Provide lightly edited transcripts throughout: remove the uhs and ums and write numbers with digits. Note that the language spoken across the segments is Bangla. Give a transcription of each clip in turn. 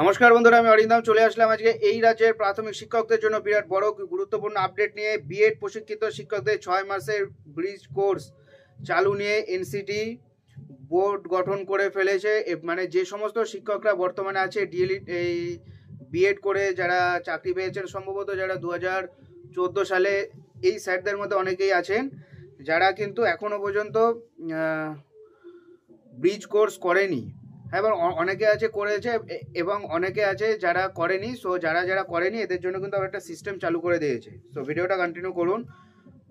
নমস্কার বন্ধুরা, আমি অরিন্দম চলে আসলাম আজকে এই রাজ্যের প্রাথমিক শিক্ষকদের জন্য বিরাট বড় গুরুত্বপূর্ণ আপডেট নিয়ে। বিএড প্রশিক্ষিত শিক্ষকদের 6 মাসের ব্রিজ কোর্স চালু নিয়ে এনসিটি বোর্ড গঠন করে ফেলেছে। মানে যে সমস্ত শিক্ষকরা বর্তমানে আছে ডিএলইড এই বিএড করে যারা চাকরি পেয়েছেন, সম্ভবত যারা 2014 সালে, এই স্যারদের মধ্যে অনেকেই আছেন যারা কিন্তু এখনো পর্যন্ত ব্রিজ কোর্স করেনি। এবার অনেকে আছে করেছে এবং অনেকে আছে যারা করেনি। সো যারা করেনি এদের জন্য কিন্তু একটা সিস্টেম চালু করে দিয়েছে। সো ভিডিওটা কন্টিনিউ করুন।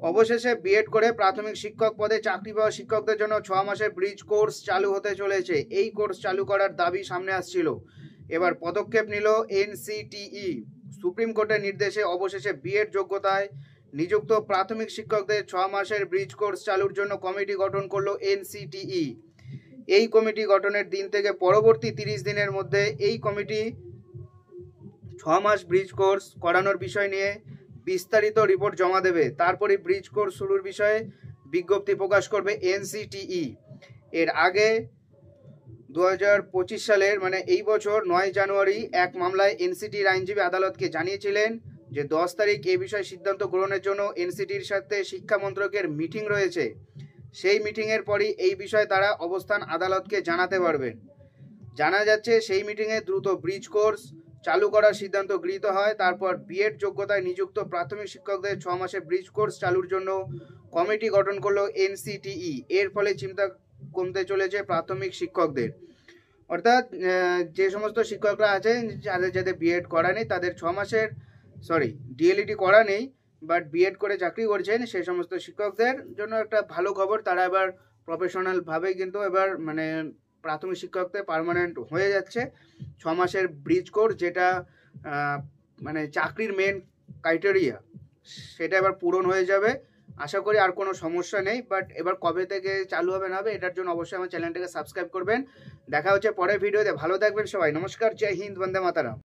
অবশেষে বিএড করে প্রাথমিক শিক্ষক পদে চাকরি পাওয়া শিক্ষকদের জন্য 6 মাসের ব্রিজ কোর্স চালু হতে চলেছে। এই কোর্স চালু করার দাবি সামনে আসছিল, এবার পদক্ষেপ নিল এনসিটিই। সুপ্রিম কোর্টের নির্দেশে অবশেষে বিএড যোগ্যতায় নিযুক্ত প্রাথমিক শিক্ষকদের 6 মাসের ব্রিজ কোর্স চালুর জন্য কমিটি গঠন করলো এনসিটিই। এই কমিটি গঠনের দিন থেকে পরবর্তী 30 দিনের মধ্যে এই কমিটি 6 মাস ব্রিজ কোর্স করানোর বিষয় নিয়ে বিস্তারিত রিপোর্ট জমা দেবে। তারপরে ব্রিজ কোর্স শুরুর বিষয়ে বিজ্ঞপ্তি প্রকাশ করবে এনসিটিই। এর আগে 2025 সালের মানে এই বছর 9 জানুয়ারি এক মামলায় এনসিটির আইনজীবী আদালতকে জানিয়েছিলেন যে 10 তারিখ এই বিষয়ে সিদ্ধান্ত গ্রহণের জন্য এনসিটির সাথে শিক্ষা মন্ত্রকের মিটিং রয়েছে। সেই মিটিংয়ের পরই এই বিষয়ে তারা অবস্থান আদালতকে জানাতে পারবেন। জানা যাচ্ছে সেই মিটিংয়ে দ্রুত ব্রিজ কোর্স চালু করার সিদ্ধান্ত গৃহীত হয়। তারপর বিএড যোগ্যতায় নিযুক্ত প্রাথমিক শিক্ষকদের 6 মাসের ব্রিজ কোর্স চালুর জন্য কমিটি গঠন করলো এনসিটিই। এর ফলে চিন্তা কমতে চলেছে প্রাথমিক শিক্ষকদের। অর্থাৎ যে সমস্ত শিক্ষকরা আছেন যাদের বিএড করা নেই, তাদের 6 মাসের ডিএলইডি করা নেই বাট বিএড করে চাকরি করছেন, সেই সমস্ত শিক্ষকদের জন্য একটা ভালো খবর। তারা এবার প্রফেশনালভাবে কিন্তু এবার মানে প্রাথমিক শিক্ষকদের পার্মানেন্ট হয়ে যাচ্ছে। 6 মাসের ব্রিজ কোর্স, যেটা মানে চাকরির মেন ক্রাইটেরিয়া, সেটা এবার পূরণ হয়ে যাবে। আশা করি আর কোনো সমস্যা নেই। বাট এবার কবে থেকে চালু হবে না হবে এটার জন্য অবশ্যই আমার চ্যানেলটাকে সাবস্ক্রাইব করবেন। দেখা হচ্ছে পরের ভিডিওতে। ভালো থাকবেন সবাই। নমস্কার, জয় হিন্দ, বন্দে মাতরম।